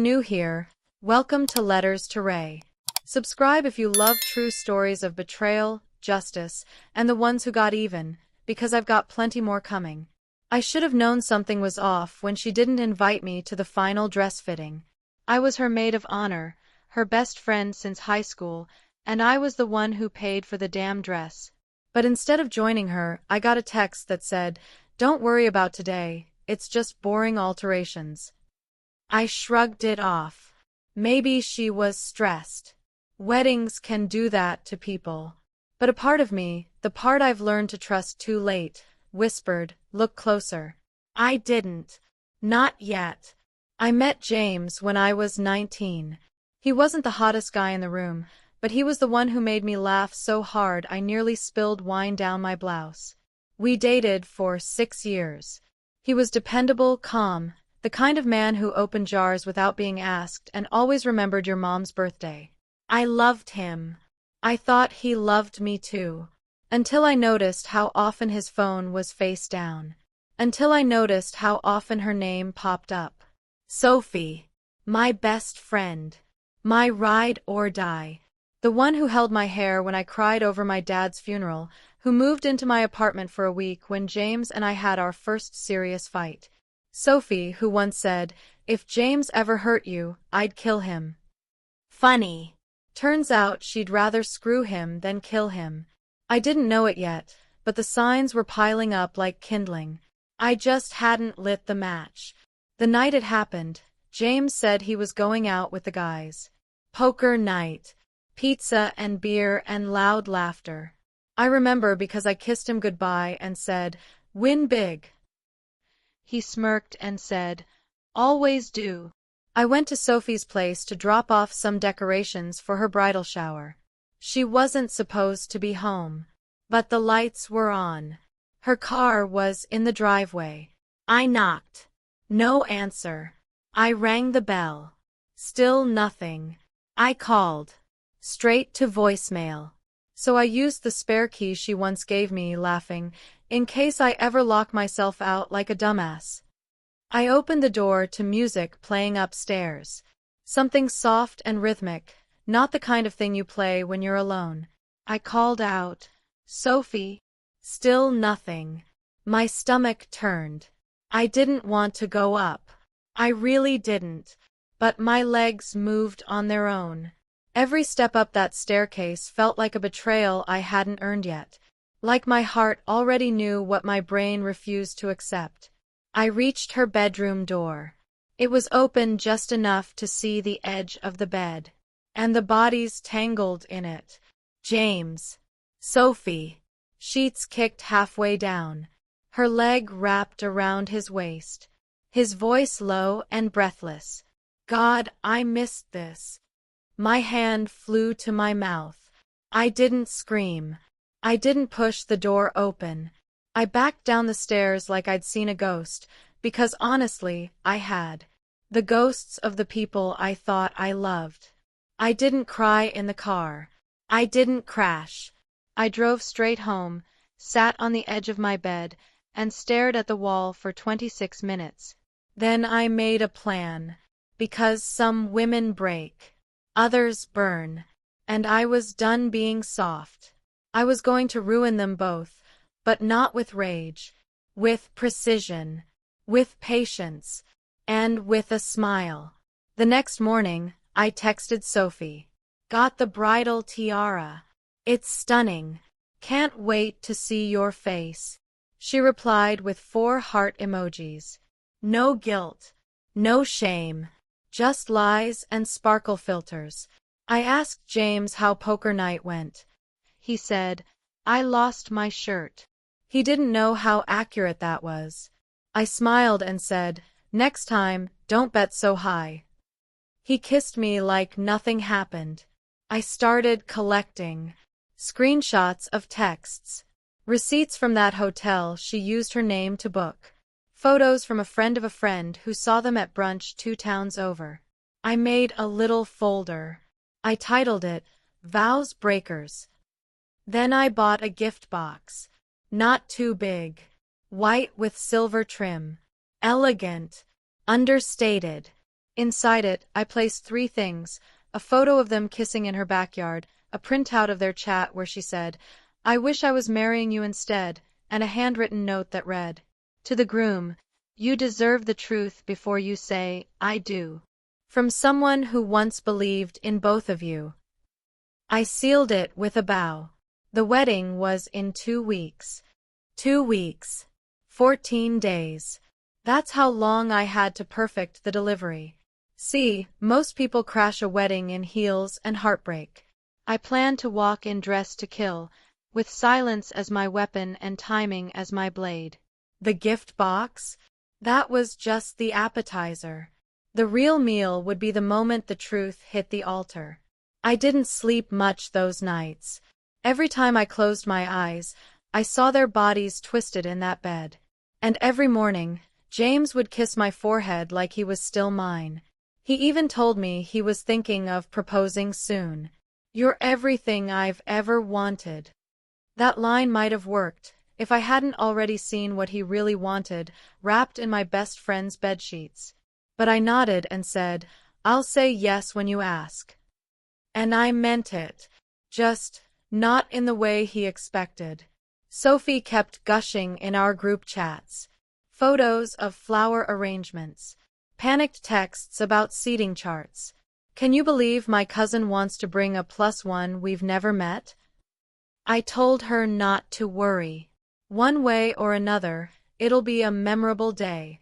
new here, welcome to Letters to Ray. Subscribe if you love true stories of betrayal, justice, and the ones who got even, because I've got plenty more coming. I should have known something was off when she didn't invite me to the final dress fitting. I was her maid of honor, her best friend since high school, and I was the one who paid for the damn dress. But instead of joining her, I got a text that said, "Don't worry about today, it's just boring alterations." I shrugged it off. Maybe she was stressed. Weddings can do that to people. But a part of me, the part I've learned to trust too late, whispered, "Look closer." I didn't. Not yet. I met James when I was 19. He wasn't the hottest guy in the room, but he was the one who made me laugh so hard I nearly spilled wine down my blouse. We dated for 6 years. He was dependable, calm, the kind of man who opened jars without being asked and always remembered your mom's birthday. I loved him. I thought he loved me too. Until I noticed how often his phone was face down. Until I noticed how often her name popped up. Sophie. My best friend. My ride or die. The one who held my hair when I cried over my dad's funeral, who moved into my apartment for a week when James and I had our first serious fight. Sophie, who once said, "If James ever hurt you, I'd kill him." Funny. Turns out she'd rather screw him than kill him. I didn't know it yet, but the signs were piling up like kindling. I just hadn't lit the match. The night it happened, James said he was going out with the guys. Poker night. Pizza and beer and loud laughter. I remember because I kissed him goodbye and said, "Win big." He smirked and said, "Always do." I went to Sophie's place to drop off some decorations for her bridal shower. She wasn't supposed to be home, but the lights were on. Her car was in the driveway. I knocked. No answer. I rang the bell. Still nothing. I called. Straight to voicemail. So I used the spare key she once gave me, laughing, in case I ever lock myself out like a dumbass. I opened the door to music playing upstairs. Something soft and rhythmic, not the kind of thing you play when you're alone. I called out, "Sophie." Still nothing. My stomach turned. I didn't want to go up. I really didn't. But my legs moved on their own. Every step up that staircase felt like a betrayal I hadn't earned yet. Like my heart already knew what my brain refused to accept. I reached her bedroom door. It was open just enough to see the edge of the bed. And the bodies tangled in it. James. Sophie. Sheets kicked halfway down. Her leg wrapped around his waist. His voice low and breathless. God, I missed this. My hand flew to my mouth. I didn't scream. I didn't push the door open. I backed down the stairs like I'd seen a ghost, because honestly, I had. The ghosts of the people I thought I loved. I didn't cry in the car. I didn't crash. I drove straight home, sat on the edge of my bed, and stared at the wall for 26 minutes. Then I made a plan. Because some women break. Others burn. And I was done being soft. I was going to ruin them both, but not with rage. With precision. With patience. And with a smile. The next morning, I texted Sophie. "Got the bridal tiara. It's stunning. Can't wait to see your face." She replied with 4 heart emojis. No guilt. No shame. Just lies and sparkle filters. I asked James how poker night went. He said, "I lost my shirt." He didn't know how accurate that was. I smiled and said, "Next time, don't bet so high." He kissed me like nothing happened. I started collecting screenshots of texts, receipts from that hotel she used her name to book. Photos from a friend who saw them at brunch 2 towns over. I made a little folder. I titled it, "Vows Breakers." Then I bought a gift box. Not too big. White with silver trim. Elegant. Understated. Inside it, I placed three things: a photo of them kissing in her backyard, a printout of their chat where she said, "I wish I was marrying you instead," and a handwritten note that read, "To the groom, you deserve the truth before you say, 'I do.' From someone who once believed in both of you." I sealed it with a bow. The wedding was in 2 weeks. 2 weeks. 14 days. That's how long I had to perfect the delivery. See, most people crash a wedding in heels and heartbreak. I planned to walk in dress to kill, with silence as my weapon and timing as my blade. The gift box? That was just the appetizer. The real meal would be the moment the truth hit the altar. I didn't sleep much those nights. Every time I closed my eyes, I saw their bodies twisted in that bed. And every morning, James would kiss my forehead like he was still mine. He even told me he was thinking of proposing soon. "You're everything I've ever wanted." That line might have worked, if I hadn't already seen what he really wanted, wrapped in my best friend's bedsheets. But I nodded and said, "I'll say yes when you ask." And I meant it. Just not in the way he expected. Sophie kept gushing in our group chats. Photos of flower arrangements. Panicked texts about seating charts. "Can you believe my cousin wants to bring a +1 we've never met?" I told her not to worry. One way or another, it'll be a memorable day.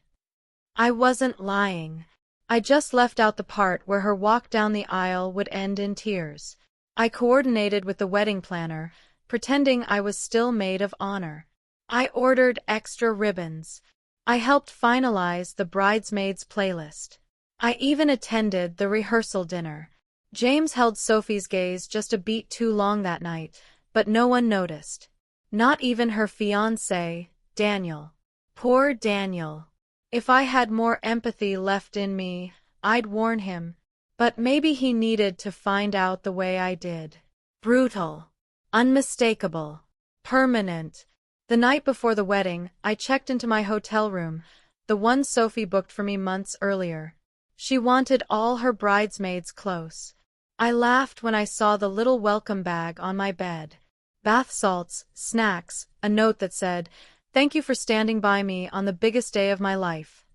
I wasn't lying. I just left out the part where her walk down the aisle would end in tears. I coordinated with the wedding planner, pretending I was still maid of honor. I ordered extra ribbons. I helped finalize the bridesmaids playlist. I even attended the rehearsal dinner. James held Sophie's gaze just a beat too long that night, but no one noticed. Not even her fiancé, Daniel. Poor Daniel. If I had more empathy left in me, I'd warn him. But maybe he needed to find out the way I did. Brutal. Unmistakable. Permanent. The night before the wedding, I checked into my hotel room, the one Sophie booked for me months earlier. She wanted all her bridesmaids close. I laughed when I saw the little welcome bag on my bed. Bath salts, snacks, a note that said, "Thank you for standing by me on the biggest day of my life."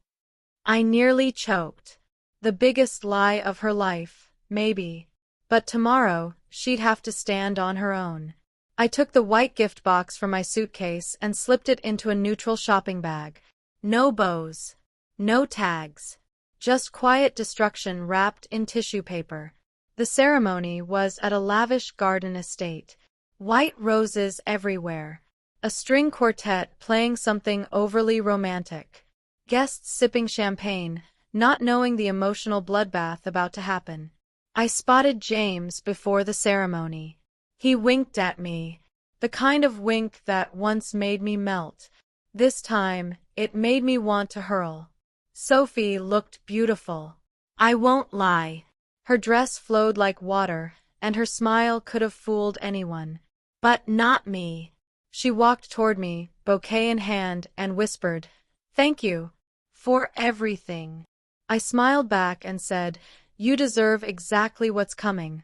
I nearly choked. The biggest lie of her life, maybe. But tomorrow, she'd have to stand on her own. I took the white gift box from my suitcase and slipped it into a neutral shopping bag. No bows. No tags. Just quiet destruction wrapped in tissue paper. The ceremony was at a lavish garden estate. White roses everywhere. A string quartet playing something overly romantic. Guests sipping champagne, not knowing the emotional bloodbath about to happen. I spotted James before the ceremony. He winked at me. The kind of wink that once made me melt. This time, it made me want to hurl. Sophie looked beautiful. I won't lie. Her dress flowed like water, and her smile could have fooled anyone. But not me. She walked toward me, bouquet in hand, and whispered, "Thank you for everything." I smiled back and said, "You deserve exactly what's coming."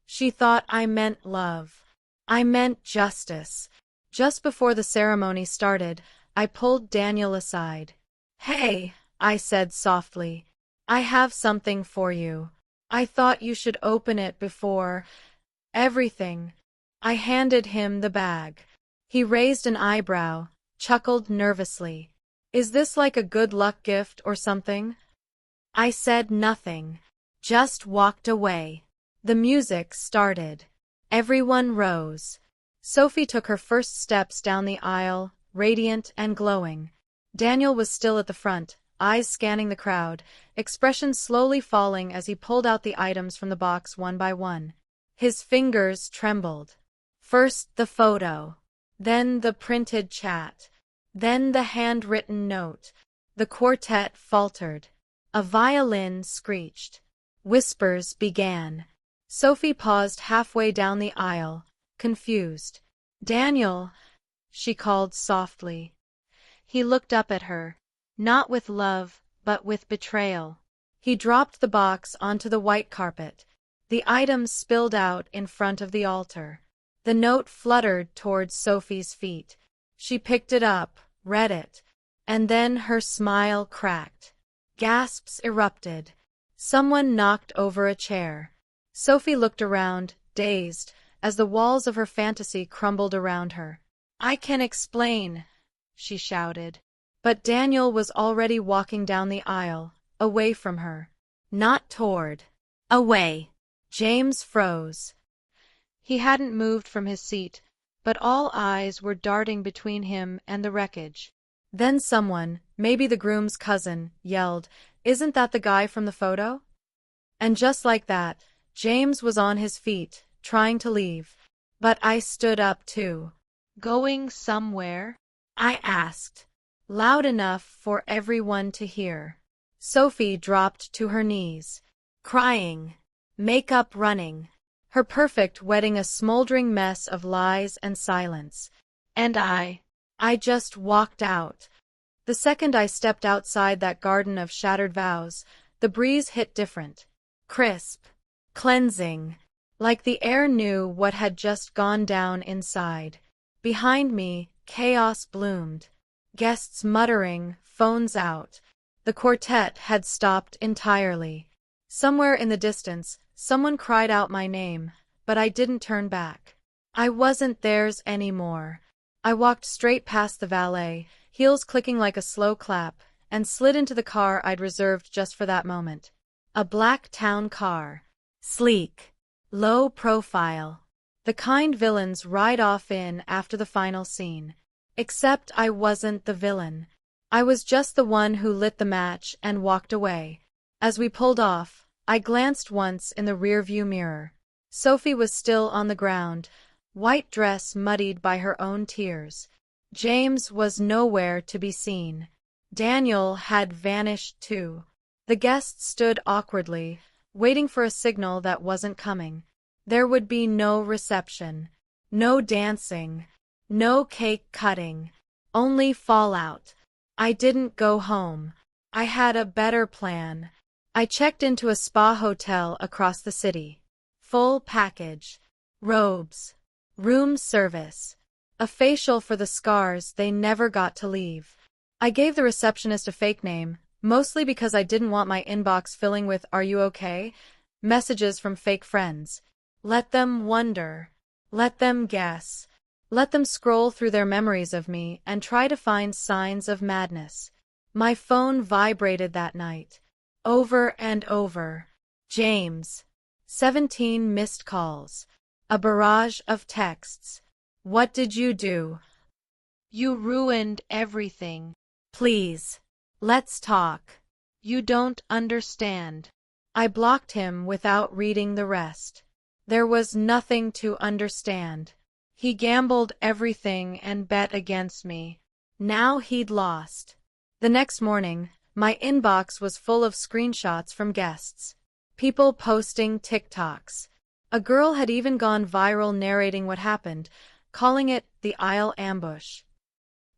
She thought I meant love. I meant justice. Just before the ceremony started, I pulled Daniel aside. "Hey," I said softly, "I have something for you. I thought you should open it before everything." I handed him the bag. He raised an eyebrow, chuckled nervously. "Is this like a good luck gift or something?" I said nothing, just walked away. The music started. Everyone rose. Sophie took her first steps down the aisle, radiant and glowing. Daniel was still at the front, eyes scanning the crowd, expression slowly falling as he pulled out the items from the box one by one. His fingers trembled. First the photo. Then the printed chat. Then the handwritten note. The quartet faltered. A violin screeched. Whispers began. Sophie paused halfway down the aisle, confused. "Daniel," she called softly. He looked up at her, not with love, but with betrayal. He dropped the box onto the white carpet. The items spilled out in front of the altar. The note fluttered towards Sophie's feet. She picked it up, read it, and then her smile cracked. Gasps erupted. Someone knocked over a chair. Sophie looked around, dazed, as the walls of her fantasy crumbled around her. "I can explain," she shouted. But Daniel was already walking down the aisle, away from her. Not toward. Away. James froze. He hadn't moved from his seat, but all eyes were darting between him and the wreckage. Then someone, maybe the groom's cousin, yelled, "Isn't that the guy from the photo?" And just like that, James was on his feet, trying to leave. But I stood up too. "Going somewhere?" I asked, loud enough for everyone to hear. Sophie dropped to her knees, crying, makeup running, her perfect wedding a smoldering mess of lies and silence. And I just walked out. The second I stepped outside that garden of shattered vows, the breeze hit different. Crisp. Cleansing. Like the air knew what had just gone down inside. Behind me, chaos bloomed. Guests muttering, phones out. The quartet had stopped entirely. Somewhere in the distance, someone cried out my name, but I didn't turn back. I wasn't theirs anymore. I walked straight past the valet, heels clicking like a slow clap, and slid into the car I'd reserved just for that moment. A black town car. Sleek. Low profile. The kind villains ride off in after the final scene. Except I wasn't the villain. I was just the one who lit the match and walked away. As we pulled off, I glanced once in the rearview mirror. Sophie was still on the ground, white dress muddied by her own tears. James was nowhere to be seen. Daniel had vanished too. The guests stood awkwardly, waiting for a signal that wasn't coming. There would be no reception, no dancing, no cake cutting, only fallout. I didn't go home. I had a better plan. I checked into a spa hotel across the city. Full package. Robes. Room service. A facial for the scars they never got to leave. I gave the receptionist a fake name, mostly because I didn't want my inbox filling with "Are you okay?" messages from fake friends. Let them wonder. Let them guess. Let them scroll through their memories of me and try to find signs of madness. My phone vibrated that night. Over and over. James. 17 missed calls. A barrage of texts. "What did you do? You ruined everything. Please. Let's talk. You don't understand." I blocked him without reading the rest. There was nothing to understand. He gambled everything and bet against me. Now he'd lost. The next morning, my inbox was full of screenshots from guests. People posting TikToks. A girl had even gone viral narrating what happened, calling it the aisle ambush.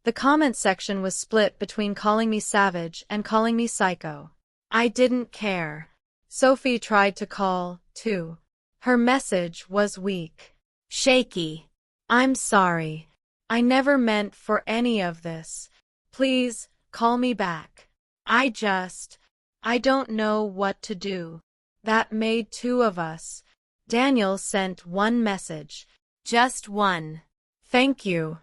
The comment section was split between calling me savage and calling me psycho. I didn't care. Sophie tried to call, too. Her message was weak. Shaky. "I'm sorry. I never meant for any of this. Please, call me back. I don't know what to do." That made two of us. Daniel sent one message. Just one. "Thank you."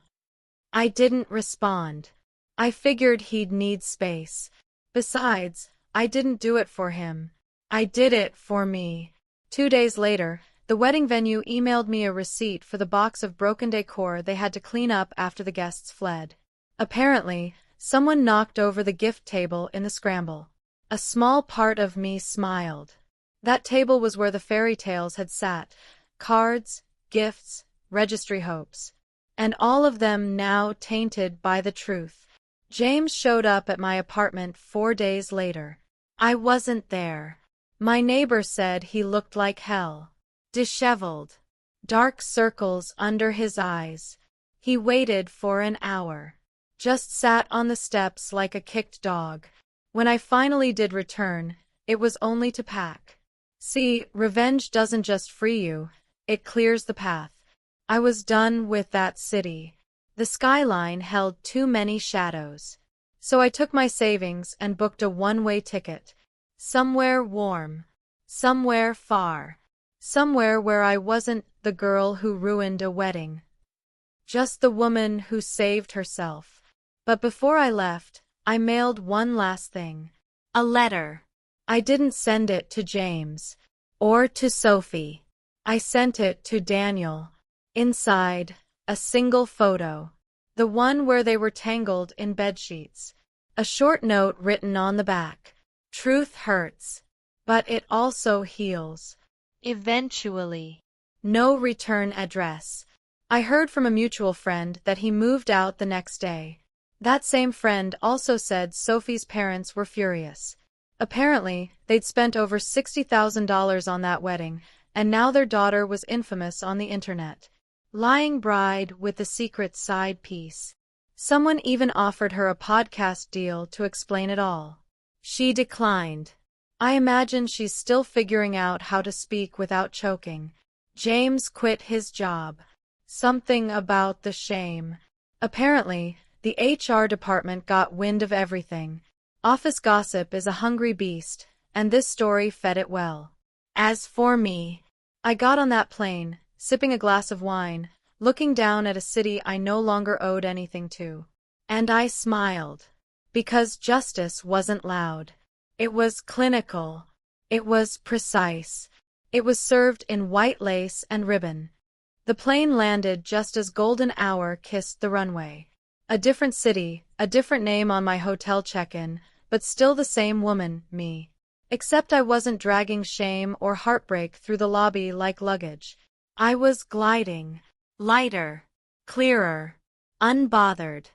I didn't respond. I figured he'd need space. Besides, I didn't do it for him. I did it for me. 2 days later, the wedding venue emailed me a receipt for the box of broken decor they had to clean up after the guests fled. Apparently, someone knocked over the gift table in the scramble. A small part of me smiled. That table was where the fairy tales had sat. Cards, gifts, registry hopes. And all of them now tainted by the truth. James showed up at my apartment 4 days later. I wasn't there. My neighbor said he looked like hell. Disheveled. Dark circles under his eyes. He waited for an hour. Just sat on the steps like a kicked dog. When I finally did return, it was only to pack. See, revenge doesn't just free you, it clears the path. I was done with that city. The skyline held too many shadows. So I took my savings and booked a one-way ticket. Somewhere warm. Somewhere far. Somewhere where I wasn't the girl who ruined a wedding. Just the woman who saved herself. But before I left, I mailed one last thing. A letter. I didn't send it to James. Or to Sophie. I sent it to Daniel. Inside, a single photo. The one where they were tangled in bedsheets. A short note written on the back. Truth hurts. But it also heals. Eventually. No return address. I heard from a mutual friend that he moved out the next day. That same friend also said Sophie's parents were furious. Apparently, they'd spent over $60,000 on that wedding, and now their daughter was infamous on the internet. Lying bride with a secret side piece. Someone even offered her a podcast deal to explain it all. She declined. I imagine she's still figuring out how to speak without choking. James quit his job. Something about the shame. Apparently, the HR department got wind of everything. Office gossip is a hungry beast, and this story fed it well. As for me, I got on that plane, sipping a glass of wine, looking down at a city I no longer owed anything to. And I smiled. Because justice wasn't loud. It was clinical. It was precise. It was served in white lace and ribbon. The plane landed just as golden hour kissed the runway. A different city, a different name on my hotel check-in, but still the same woman, me. Except I wasn't dragging shame or heartbreak through the lobby like luggage. I was gliding. Lighter. Clearer. Unbothered.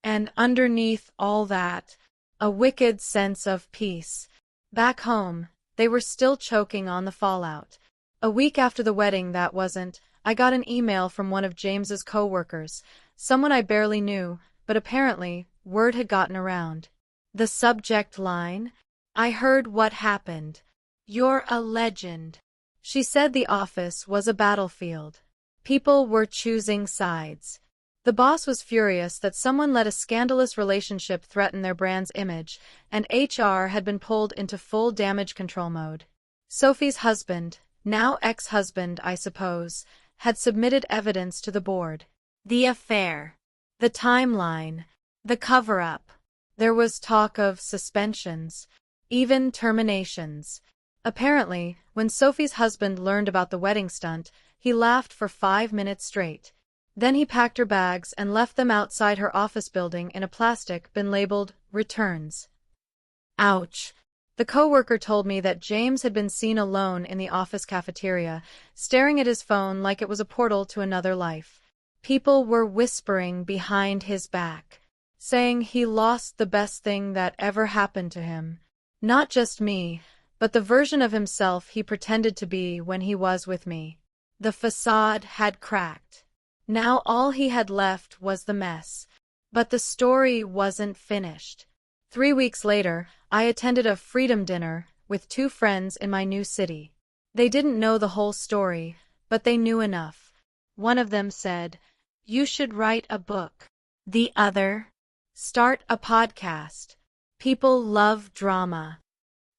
And underneath all that, a wicked sense of peace. Back home, they were still choking on the fallout. A week after the wedding that wasn't, I got an email from one of James's co-workers, someone I barely knew, but apparently, word had gotten around. The subject line? I heard what happened. You're a legend. She said the office was a battlefield. People were choosing sides. The boss was furious that someone let a scandalous relationship threaten their brand's image, and HR had been pulled into full damage control mode. Sophie's husband, now ex-husband I suppose, had submitted evidence to the board. The affair. The timeline. The cover-up. There was talk of suspensions. Even terminations. Apparently, when Sophie's husband learned about the wedding stunt, he laughed for 5 minutes straight. Then he packed her bags and left them outside her office building in a plastic bin labeled, Returns. Ouch. The coworker told me that James had been seen alone in the office cafeteria, staring at his phone like it was a portal to another life. People were whispering behind his back, saying he lost the best thing that ever happened to him. Not just me, but the version of himself he pretended to be when he was with me. The facade had cracked. Now all he had left was the mess. But the story wasn't finished. 3 weeks later, I attended a freedom dinner with 2 friends in my new city. They didn't know the whole story, but they knew enough. One of them said, "You should write a book." The other, "Start a podcast. People love drama."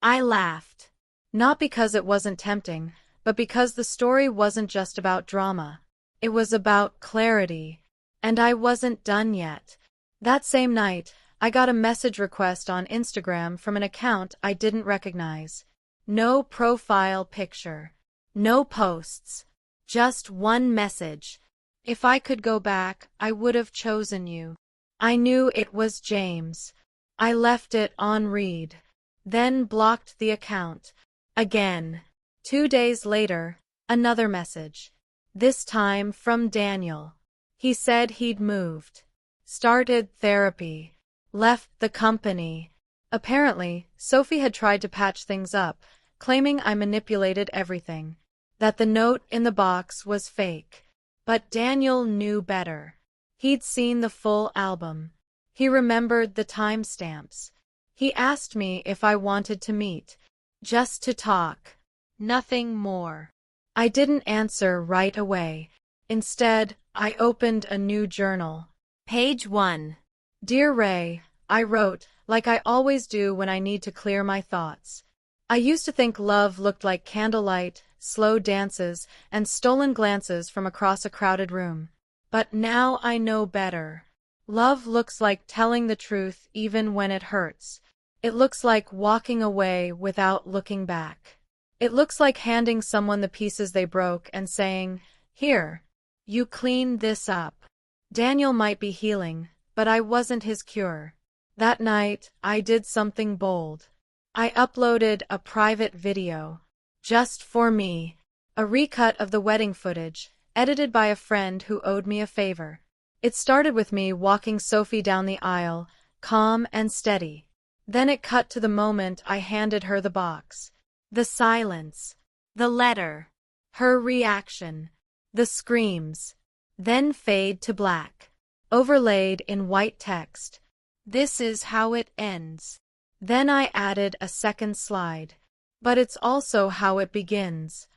I laughed. Not because it wasn't tempting, but because the story wasn't just about drama. It was about clarity. And I wasn't done yet. That same night, I got a message request on Instagram from an account I didn't recognize. No profile picture. No posts. Just one message. If I could go back, I would have chosen you. I knew it was James. I left it on read. Then blocked the account. Again. 2 days later, another message. This time from Daniel. He said he'd moved. Started therapy. Left the company. Apparently, Sophie had tried to patch things up, claiming I manipulated everything. That the note in the box was fake. But Daniel knew better. He'd seen the full album. He remembered the timestamps. He asked me if I wanted to meet. Just to talk. Nothing more. I didn't answer right away. Instead, I opened a new journal. Page 1. Dear Ray, I wrote, like I always do when I need to clear my thoughts. I used to think love looked like candlelight, slow dances, and stolen glances from across a crowded room. But now I know better. Love looks like telling the truth even when it hurts. It looks like walking away without looking back. It looks like handing someone the pieces they broke and saying, "Here, you clean this up." Daniel might be healing, but I wasn't his cure. That night, I did something bold. I uploaded a private video. Just for me. A recut of the wedding footage, edited by a friend who owed me a favor. It started with me walking Sophie down the aisle, calm and steady. Then it cut to the moment I handed her the box. The silence. The letter. Her reaction. The screams. Then fade to black. Overlaid in white text. This is how it ends. Then I added a second slide. But it's also how it begins.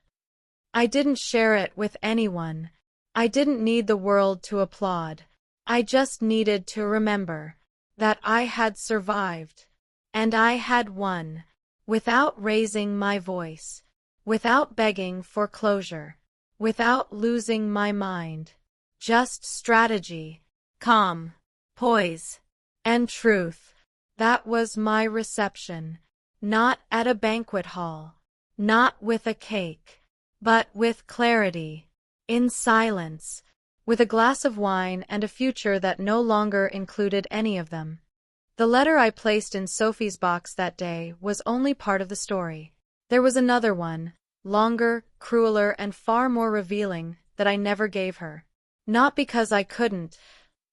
I didn't share it with anyone. I didn't need the world to applaud. I just needed to remember that I had survived. And I had won. Without raising my voice. Without begging for closure. Without losing my mind. Just strategy. Calm. Poise. And truth. That was my reception. Not at a banquet hall. Not with a cake. But with clarity. In silence. With a glass of wine and a future that no longer included any of them. The letter I placed in Sophie's box that day was only part of the story. There was another one, longer, crueler, and far more revealing, that I never gave her. Not because I couldn't,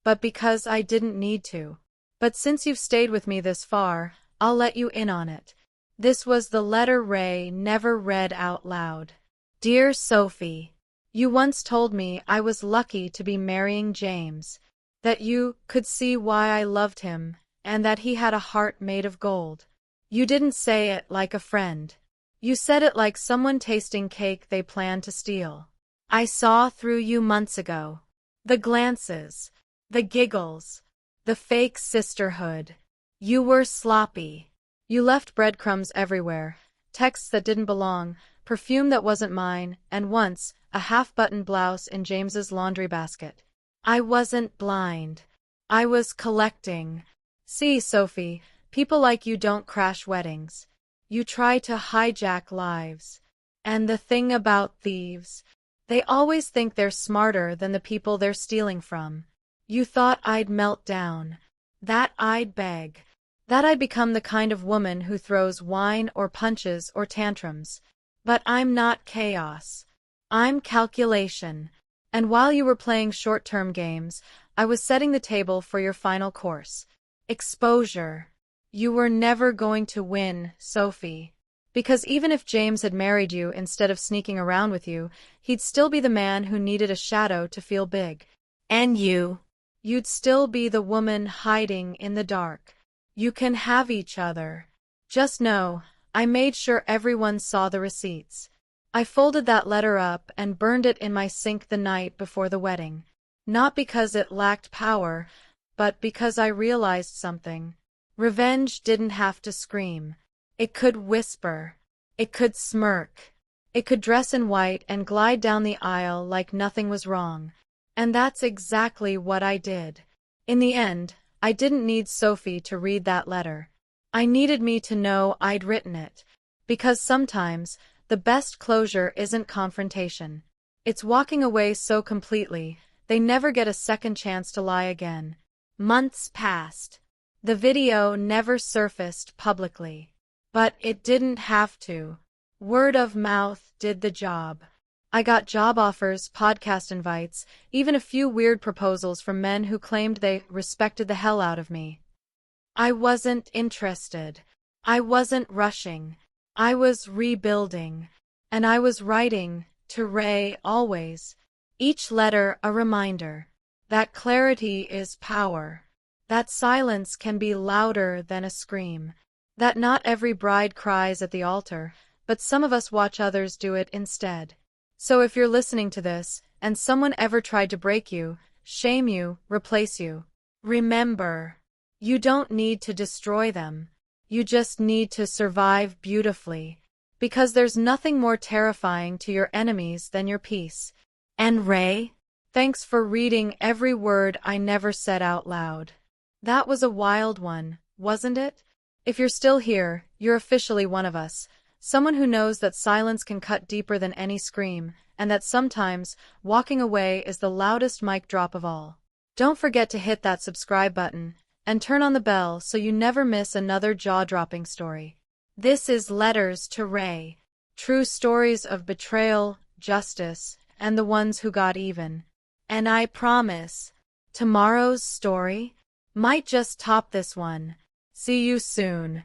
but because I didn't need to. But since you've stayed with me this far, I'll let you in on it. This was the letter Ray never read out loud. Dear Sophie, you once told me I was lucky to be marrying James, that you could see why I loved him, and that he had a heart made of gold. You didn't say it like a friend. You said it like someone tasting cake they planned to steal. I saw through you months ago. The glances, the giggles, the fake sisterhood. You were sloppy. You left breadcrumbs everywhere, texts that didn't belong, perfume that wasn't mine, and once, a half-buttoned blouse in James's laundry basket. I wasn't blind. I was collecting. See, Sophie, people like you don't crash weddings. You try to hijack lives. And the thing about thieves, they always think they're smarter than the people they're stealing from. You thought I'd melt down, that I'd beg, that I'd become the kind of woman who throws wine or punches or tantrums. But I'm not chaos. I'm calculation. And while you were playing short-term games, I was setting the table for your final course. Exposure. You were never going to win, Sophie. Because even if James had married you instead of sneaking around with you, he'd still be the man who needed a shadow to feel big. And you'd still be the woman hiding in the dark. You can have each other. Just know, I made sure everyone saw the receipts. I folded that letter up and burned it in my sink the night before the wedding. Not because it lacked power, but because I realized something. Revenge didn't have to scream. It could whisper. It could smirk. It could dress in white and glide down the aisle like nothing was wrong. And that's exactly what I did. In the end, I didn't need Sophie to read that letter. I needed me to know I'd written it. Because sometimes, the best closure isn't confrontation. It's walking away so completely, they never get a second chance to lie again. Months passed. The video never surfaced publicly. But it didn't have to. Word of mouth did the job. I got job offers, podcast invites, even a few weird proposals from men who claimed they respected the hell out of me. I wasn't interested. I wasn't rushing. I was rebuilding. And I was writing, to Ray always. Each letter a reminder. That clarity is power. That silence can be louder than a scream. That not every bride cries at the altar, but some of us watch others do it instead. So if you're listening to this, and someone ever tried to break you, shame you, replace you, remember, you don't need to destroy them. You just need to survive beautifully. Because there's nothing more terrifying to your enemies than your peace. And Ray, thanks for reading every word I never said out loud. That was a wild one, wasn't it? If you're still here, you're officially one of us. Someone who knows that silence can cut deeper than any scream, and that sometimes, walking away is the loudest mic drop of all. Don't forget to hit that subscribe button, and turn on the bell so you never miss another jaw-dropping story. This is Letters to Ray. True stories of betrayal, justice, and the ones who got even. And I promise, tomorrow's story might just top this one. See you soon.